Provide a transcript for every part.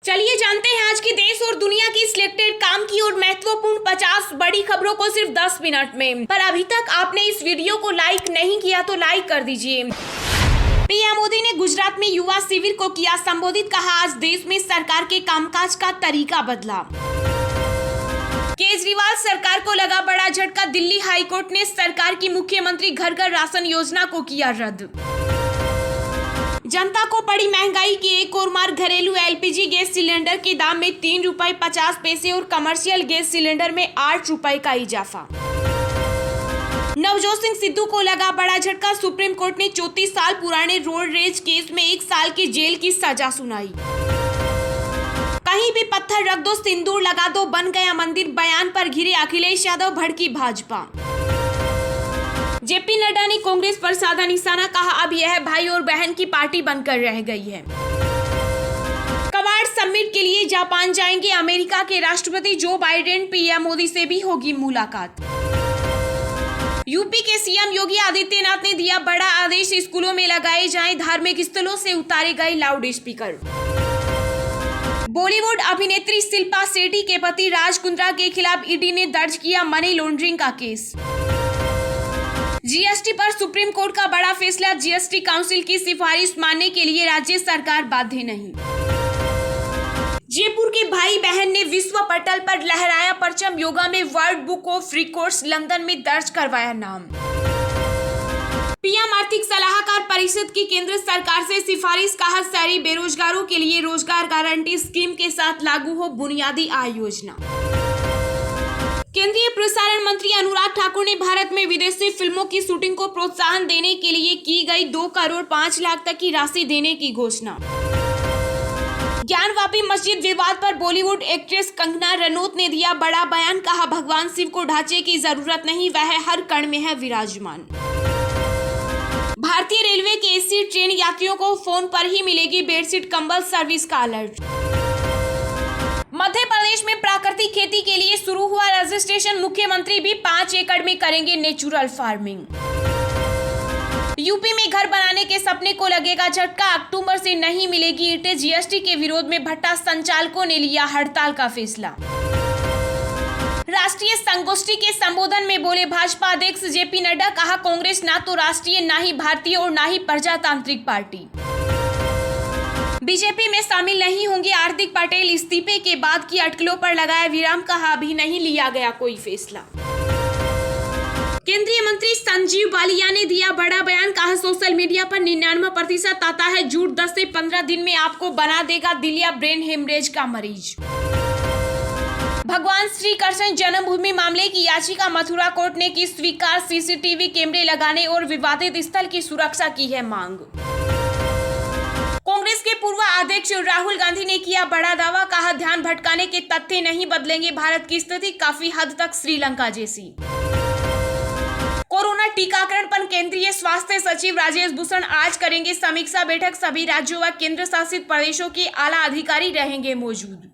चलिए जानते हैं आज की देश और दुनिया की सिलेक्टेड काम की और महत्वपूर्ण 50 बड़ी खबरों को सिर्फ 10 मिनट में। पर अभी तक आपने इस वीडियो को लाइक नहीं किया तो लाइक कर दीजिए। पीएम मोदी ने गुजरात में युवा शिविर को किया संबोधित, कहा आज देश में सरकार के कामकाज का तरीका बदला। केजरीवाल सरकार को लगा बड़ा झटका, दिल्ली हाईकोर्ट ने सरकार की मुख्यमंत्री घर घर राशन योजना को किया रद्द। जनता को पड़ी महंगाई की एक और मार, घरेलू एलपीजी गैस सिलेंडर के दाम में 3 रुपए 50 पैसे और कमर्शियल गैस सिलेंडर में 8 रुपए का इजाफा। नवजोत सिंह सिद्धू को लगा बड़ा झटका, सुप्रीम कोर्ट ने 34 साल पुराने रोड रेज केस में 1 साल की जेल की सजा सुनाई। कहीं भी पत्थर रख दो, सिंदूर लगा दो, बन गया मंदिर, बयान पर घिरे अखिलेश यादव, भड़की भाजपा। जेपी नड्डा ने कांग्रेस पर साधा निशाना, कहा अब यह भाई और बहन की पार्टी बनकर रह गई है। क्वाड समिट के लिए जापान जाएंगे अमेरिका के राष्ट्रपति जो बाइडेन, पीएम मोदी से भी होगी मुलाकात। यूपी के सीएम योगी आदित्यनाथ ने दिया बड़ा आदेश, स्कूलों में लगाए जाएं धार्मिक स्थलों से उतारे गए लाउड स्पीकर। बॉलीवुड अभिनेत्री शिल्पा शेट्टी के पति राज कुंद्रा के खिलाफ ईडी ने दर्ज किया मनी लॉन्ड्रिंग का केस। जीएसटी पर सुप्रीम कोर्ट का बड़ा फैसला, जीएसटी काउंसिल की सिफारिश मानने के लिए राज्य सरकार बाध्य नहीं। जयपुर के भाई बहन ने विश्व पटल पर लहराया परचम, योगा में world book of records London में दर्ज करवाया नाम। पीएम आर्थिक सलाहकार परिषद की केंद्र सरकार से सिफारिश, कहा शहरी बेरोजगारों के लिए रोजगार गारंटी स्कीम के साथ लागू हो बुनियादी आय योजना। केंद्रीय प्रसारण मंत्री अनुराग ठाकुर ने भारत में विदेशी फिल्मों की शूटिंग को प्रोत्साहन देने के लिए की गई 2 करोड़ 5 लाख तक की राशि देने की घोषणा। ज्ञानवापी मस्जिद विवाद पर बॉलीवुड एक्ट्रेस कंगना रनौत ने दिया बड़ा बयान, कहा भगवान शिव को ढांचे की जरूरत नहीं, वह हर कण में है विराजमान। भारतीय रेलवे के एसी ट्रेन यात्रियों को फोन पर ही मिलेगी बेडशीट कंबल सर्विस का अलर्ट। मध्य प्रदेश में प्राकृतिक खेती के लिए शुरू हुआ रजिस्ट्रेशन, मुख्यमंत्री भी 5 एकड़ में करेंगे नेचुरल फार्मिंग। यूपी में घर बनाने के सपने को लगेगा झटका, अक्टूबर से नहीं मिलेगी ईंटें, जीएसटी के विरोध में भट्टा संचालकों ने लिया हड़ताल का फैसला। राष्ट्रीय संगोष्ठी के संबोधन में बोले भाजपा अध्यक्ष जेपी नड्डा, कहा कांग्रेस ना तो राष्ट्रीय, ना ही भारतीय और ना ही प्रजातांत्रिक पार्टी। बीजेपी में शामिल नहीं होंगे हार्दिक पटेल, इस्तीफे के बाद की अटकलों पर लगाया विराम, कहा अभी नहीं लिया गया कोई फैसला। केंद्रीय मंत्री संजीव बालिया ने दिया बड़ा बयान, कहा सोशल मीडिया पर 99% आता है झूठ, 10 से 15 दिन में आपको बना देगा दिल या ब्रेन हेमरेज का मरीज। भगवान श्री कृष्ण जन्मभूमि मामले की याचिका मथुरा कोर्ट ने की स्वीकार, सीसीटीवी कैमरे लगाने और विवादित स्थल की सुरक्षा की है मांग। कांग्रेस के पूर्व अध्यक्ष राहुल गांधी ने किया बड़ा दावा, कहा ध्यान भटकाने के तथ्य नहीं बदलेंगे, भारत की स्थिति काफी हद तक श्रीलंका जैसी। कोरोना टीकाकरण पर केंद्रीय स्वास्थ्य सचिव राजेश भूषण आज करेंगे समीक्षा बैठक, सभी राज्यों व केंद्र शासित प्रदेशों के आला अधिकारी रहेंगे मौजूद।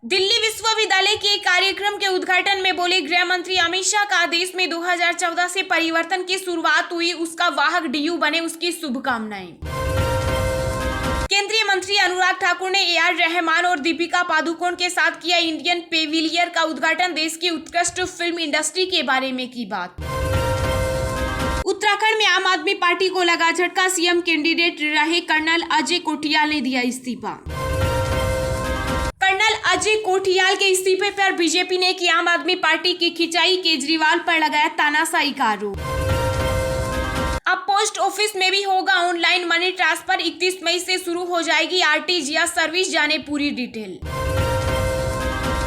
दिल्ली विश्वविद्यालय के कार्यक्रम के उद्घाटन में बोले गृह मंत्री अमित शाह, का देश में 2014 से परिवर्तन की शुरुआत हुई, उसका वाहक डीयू बने, उसकी शुभकामनाएं। केंद्रीय मंत्री अनुराग ठाकुर ने ए.आर. रहमान और दीपिका पादुकोण के साथ किया इंडियन पेविलियर का उद्घाटन, देश की उत्कृष्ट फिल्म इंडस्ट्री के बारे में की बात। उत्तराखंड में आम आदमी पार्टी को लगा झटका, सीएम कैंडिडेट रहे कर्नल अजय कोठियाल ने दिया इस्तीफा। कर्नल अजय कोठियाल के इस्तीफे पर बीजेपी ने की आम आदमी पार्टी की खिंचाई, केजरीवाल पर लगाया तानाशाही का आरोप। अब पोस्ट ऑफिस में भी होगा ऑनलाइन मनी ट्रांसफर, 31 मई से शुरू हो जाएगी आरटीजीएस सर्विस, जाने पूरी डिटेल।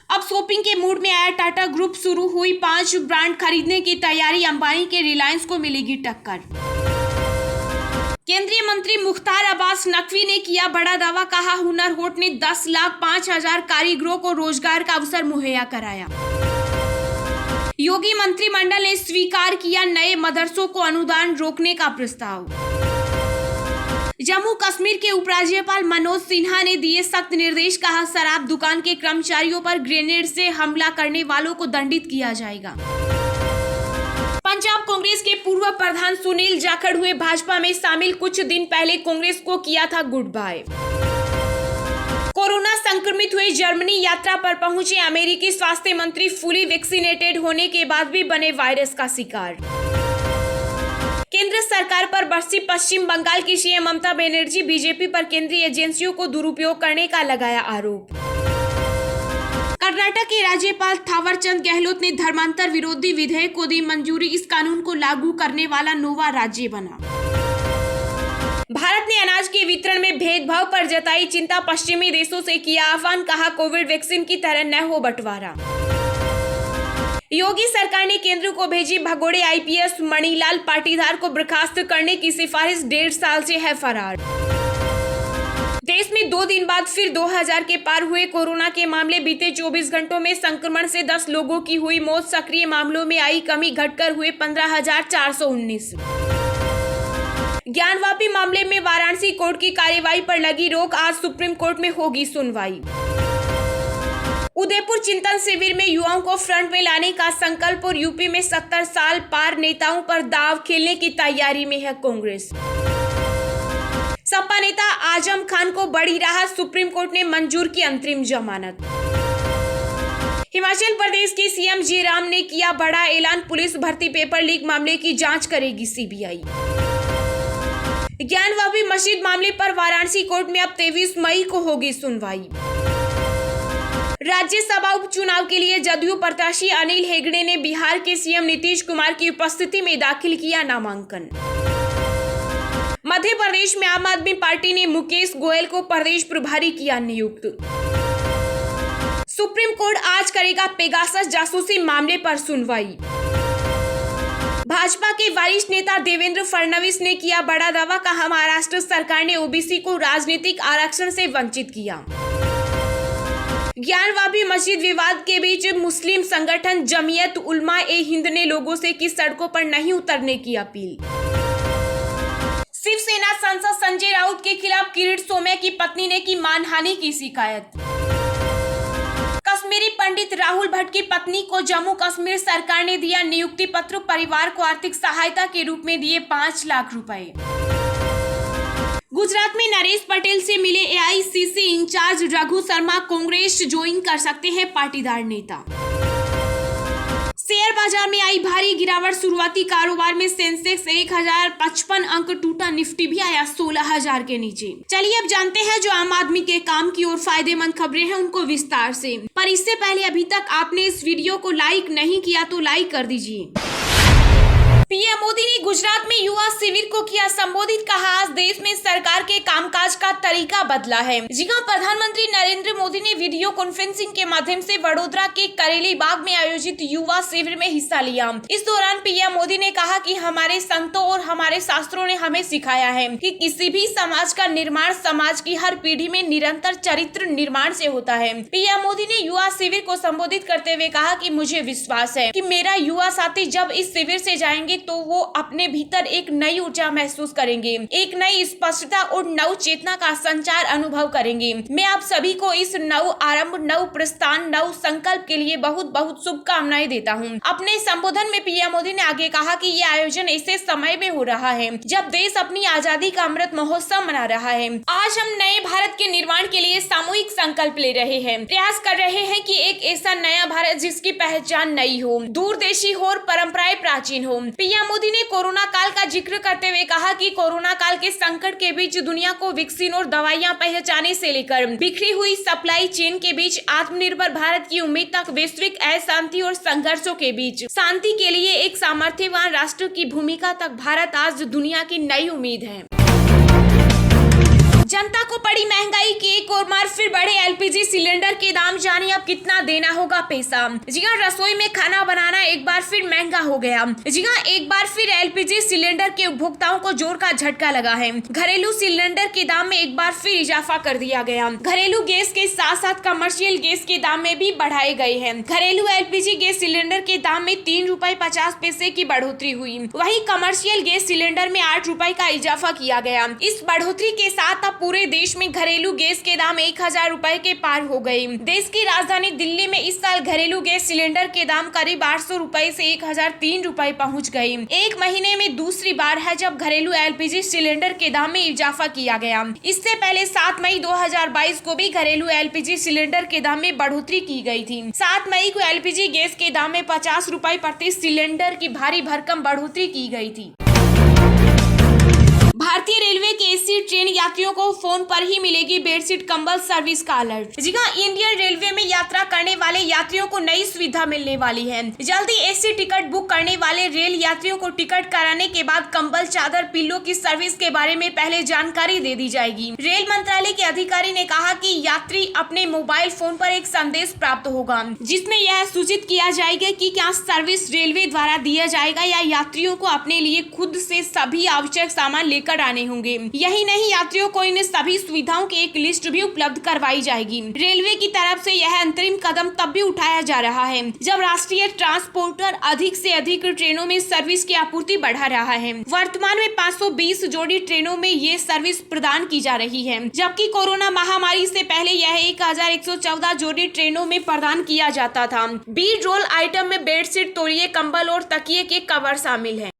अब शॉपिंग के मूड में आया टाटा ग्रुप, शुरू हुई 5 ब्रांड खरीदने की तैयारी, अंबानी के रिलायंस को मिलेगी टक्कर। केंद्रीय मंत्री मुख्तार अब्बास नकवी ने किया बड़ा दावा, कहा हुनर हाट ने 10,05,000 कारीगरों को रोजगार का अवसर मुहैया कराया। योगी मंत्रिमंडल ने स्वीकार किया नए मदरसों को अनुदान रोकने का प्रस्ताव। जम्मू कश्मीर के उपराज्यपाल मनोज सिन्हा ने दिए सख्त निर्देश, कहा शराब दुकान के कर्मचारियों पर ग्रेनेड से हमला करने वालों को दंडित किया जाएगा। पंजाब कांग्रेस के पूर्व प्रधान सुनील जाखड़ हुए भाजपा में शामिल, कुछ दिन पहले कांग्रेस को किया था गुड बाय। संक्रमित हुए जर्मनी यात्रा पर पहुंचे अमेरिकी स्वास्थ्य मंत्री फुली वैक्सीनेटेड होने के बाद भी बने वायरस का शिकार। केंद्र सरकार पर बरसी पश्चिम बंगाल की सीएम ममता बनर्जी, बीजेपी पर केंद्रीय एजेंसियों को दुरुपयोग करने का लगाया आरोप। कर्नाटक के राज्यपाल थावरचंद गहलोत ने धर्मांतर विरोधी विधेयक को दी मंजूरी, इस कानून को लागू करने वाला नोवा राज्य बना। भारत ने अनाज के वितरण में भेदभाव पर जताई चिंता, पश्चिमी देशों से किया आह्वान, कहा कोविड वैक्सीन की तरह न हो बंटवारा। योगी सरकार ने केंद्र को भेजी भगोड़े, आईपीएस मणिलाल पाटीदार को बर्खास्त करने की सिफारिश, 1.5 साल से है फरार। देश में 2 दिन बाद फिर 2000 के पार हुए कोरोना के मामले, बीते 24 घंटों में संक्रमण से 10 लोगों की हुई मौत, सक्रिय मामलों में आई कमी, घटकर हुए 15,419। ज्ञानवापी मामले में वाराणसी कोर्ट की कार्यवाही पर लगी रोक, आज सुप्रीम कोर्ट में होगी सुनवाई। उदयपुर चिंतन शिविर में युवाओं को फ्रंट में लाने का संकल्प और यूपी में 70 साल पार नेताओं पर दांव खेलने की तैयारी में है कांग्रेस। सपा नेता आजम खान को बड़ी राहत, सुप्रीम कोर्ट ने मंजूर की अंतरिम जमानत। हिमाचल प्रदेश के सीएम जयराम ने किया बड़ा ऐलान, पुलिस भर्ती पेपर लीक मामले की जांच करेगी सीबीआई। ज्ञानवापी मस्जिद मामले पर वाराणसी कोर्ट में अब 23 मई को होगी सुनवाई। राज्यसभा उपचुनाव के लिए जदयू प्रत्याशी अनिल हेगड़े ने बिहार के सीएम नीतीश कुमार की उपस्थिति में दाखिल किया नामांकन। मध्य प्रदेश में आम आदमी पार्टी ने मुकेश गोयल को प्रदेश प्रभारी किया नियुक्त। सुप्रीम कोर्ट आज करेगा पेगासस जासूसी मामले पर सुनवाई। भाजपा के वरिष्ठ नेता देवेंद्र फडणवीस ने किया बड़ा दावा, कहा महाराष्ट्र सरकार ने ओबीसी को राजनीतिक आरक्षण से वंचित किया। ज्ञानवापी मस्जिद विवाद के बीच मुस्लिम संगठन जमीयत उलमा ए हिंद ने लोगों से की सड़कों पर नहीं उतरने की अपील। शिवसेना सांसद संजय राउत के खिलाफ किरीट सोमैया की पत्नी ने की मानहानि की शिकायत। कश्मीरी पंडित राहुल भट्ट की पत्नी को जम्मू कश्मीर सरकार ने दिया नियुक्ति पत्र, परिवार को आर्थिक सहायता के रूप में दिए 5 लाख रुपए। गुजरात में नरेश पटेल से मिले AICC incharge Raghu Sharma, Congress join कर सकते हैं पाटीदार नेता। शेयर बाजार में आई भारी गिरावट, शुरुआती कारोबार में सेंसेक्स 1055 अंक टूटा, निफ्टी भी आया 16,000 के नीचे। चलिए अब जानते हैं जो आम आदमी के काम की और फायदेमंद खबरें हैं उनको विस्तार से। पर इससे पहले अभी तक आपने इस वीडियो को लाइक नहीं किया तो लाइक कर दीजिए। पीएम मोदी ने गुजरात में युवा शिविर को किया संबोधित, कहा आज देश में सरकार के कामकाज का तरीका बदला है। जी हां, प्रधानमंत्री नरेंद्र मोदी ने वीडियो कॉन्फ्रेंसिंग के माध्यम से वडोदरा के करेली बाग में आयोजित युवा शिविर में हिस्सा लिया। इस दौरान पीएम मोदी ने कहा कि हमारे संतों और हमारे शास्त्रों ने हमें सिखाया है कि किसी भी समाज का निर्माण समाज की हर पीढ़ी में निरंतर चरित्र निर्माण से होता है। पीएम मोदी ने युवा शिविर को संबोधित करते हुए कहा कि मुझे विश्वास है कि मेरा युवा साथी जब इस शिविर से जाएंगे तो वो अपने भीतर एक नई ऊर्जा महसूस करेंगे, एक नई स्पष्टता और नव चेतना का संचार अनुभव करेंगे। मैं आप सभी को इस नव आरंभ, नव प्रस्थान, नव संकल्प के लिए बहुत बहुत शुभकामनाएं देता हूं। अपने संबोधन में पीएम मोदी ने आगे कहा कि ये आयोजन ऐसे समय में हो रहा है जब देश अपनी आजादी का अमृत महोत्सव मना रहा है। आज हम नए भारत के निर्माण के लिए सामूहिक संकल्प ले रहे हैं, प्रयास कर रहे हैं कि एक ऐसा नया भारत जिसकी पहचान नई हो, दूरदेशी हो और परंपराएं प्राचीन हो। पीएम मोदी ने कोरोना काल का जिक्र करते हुए कहा कि कोरोना काल के संकट के बीच दुनिया को वैक्सीन और दवाइयां पहुंचाने से लेकर बिखरी हुई सप्लाई चेन के बीच आत्मनिर्भर भारत की उम्मीद तक वैश्विक अशांति और संघर्षों के बीच शांति के लिए एक सामर्थ्यवान राष्ट्र की भूमिका तक भारत आज दुनिया की नई उम्मीद है। जनता को पड़ी महंगाई की एक और मार, फिर बढ़े एलपीजी सिलेंडर के दाम, जानिए अब कितना देना होगा पैसा। जी हां, रसोई में खाना बनाना एक बार फिर महंगा हो गया। जी हां, एक बार फिर एलपीजी सिलेंडर के उपभोक्ताओं को जोर का झटका लगा है। घरेलू सिलेंडर के दाम में एक बार फिर इजाफा कर दिया गया। घरेलू गैस के साथ साथ कमर्शियल गैस के दाम में भी बढ़ाए गए हैं। घरेलू एलपीजी गैस सिलेंडर के दाम में 3 रुपए 50 पैसे की बढ़ोतरी हुई, वहीं कमर्शियल गैस सिलेंडर में 8 रुपए का इजाफा किया गया। इस बढ़ोतरी के साथ अब पूरे देश में घरेलू गैस के दाम 1000 रुपए के पार हो गए। देश की राजधानी दिल्ली में इस साल घरेलू गैस सिलेंडर के दाम करीब 800 रुपए से 1003 रुपए पहुंच गए। एक महीने में दूसरी बार है जब घरेलू एलपीजी सिलेंडर के दाम में इजाफा किया गया। इससे पहले 7 मई 2022 को भी घरेलू एलपीजी सिलेंडर के दाम में बढ़ोतरी की गई थी। 7 मई को एलपीजी गैस के दाम में 50 रुपए प्रति सिलेंडर की भारी भरकम बढ़ोतरी की गई थी। भारतीय रेलवे के एसी ट्रेन यात्रियों को फोन पर ही मिलेगी बेडशीट कंबल सर्विस का अलर्ट। जी हां, इंडियन रेलवे में यात्रा करने वाले यात्रियों को नई सुविधा मिलने वाली है। जल्दी एसी टिकट बुक करने वाले रेल यात्रियों को टिकट कराने के बाद कंबल, चादर, पिल्लो की सर्विस के बारे में पहले जानकारी दे दी जाएगी। रेल मंत्रालय के अधिकारी ने कहा कि यात्री अपने मोबाइल फोन पर एक संदेश प्राप्त होगा जिसमें यह सूचित किया जाएगा कि क्या सर्विस रेलवे द्वारा दिया जाएगा या यात्रियों को अपने लिए खुद से सभी आवश्यक सामान लेकर आने होंगे। यही नहीं, यात्रियों को इन सभी सुविधाओं की एक लिस्ट भी उपलब्ध करवाई जाएगी। रेलवे की तरफ से यह अंतरिम कदम तब भी उठाया जा रहा है जब राष्ट्रीय ट्रांसपोर्टर अधिक से अधिक ट्रेनों में सर्विस की आपूर्ति बढ़ा रहा है। वर्तमान में 520 जोड़ी ट्रेनों में ये सर्विस प्रदान की जा रही है, जबकि कोरोना महामारी से पहले यह 1114 जोड़ी ट्रेनों में प्रदान किया जाता था। बेड रोल आइटम में बेडशीट, तौलिए, कंबल और तकिए के कवर शामिल है।